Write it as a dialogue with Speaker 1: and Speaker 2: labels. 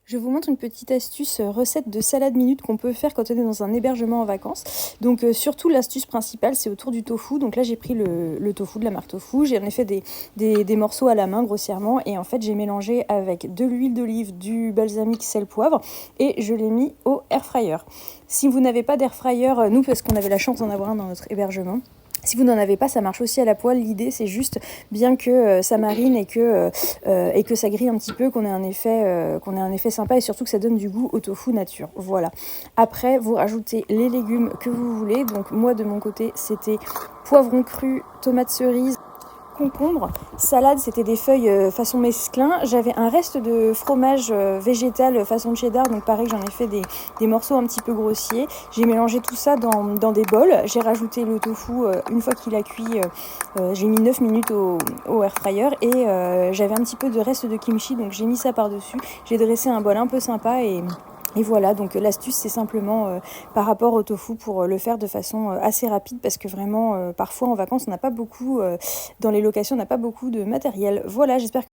Speaker 1: Je vous montre une petite astuce recette de salade minute qu'on peut faire quand on est dans un hébergement en vacances. Donc surtout l'astuce principale c'est autour du tofu. Donc là j'ai pris le tofu de la marque Tofu, j'ai en effet des morceaux à la main grossièrement et en fait j'ai mélangé avec de l'huile d'olive, du balsamique, sel, poivre et je l'ai mis au air fryer. Si vous n'avez pas d'air fryer, nous parce qu'on avait la chance d'en avoir un dans notre hébergement, si vous n'en avez pas, ça marche aussi à la poêle. L'idée, c'est juste bien que ça marine et que ça grille un petit peu, qu'on ait un effet sympa et surtout que ça donne du goût au tofu nature. Voilà. Après, vous rajoutez les légumes que vous voulez. Donc moi, de mon côté, c'était poivron cru, tomates cerises, concombre, salade, c'était des feuilles façon mesclun. J'avais un reste de fromage végétal façon cheddar, donc pareil, j'en ai fait des morceaux un petit peu grossiers. J'ai mélangé tout ça dans des bols. J'ai rajouté le tofu une fois qu'il a cuit. J'ai mis 9 minutes au air fryer et j'avais un petit peu de reste de kimchi, donc j'ai mis ça par-dessus. J'ai dressé un bol un peu sympa et voilà, donc l'astuce c'est simplement par rapport au tofu pour le faire de façon assez rapide parce que vraiment parfois en vacances on n'a pas beaucoup, dans les locations on n'a pas beaucoup de matériel. Voilà, j'espère que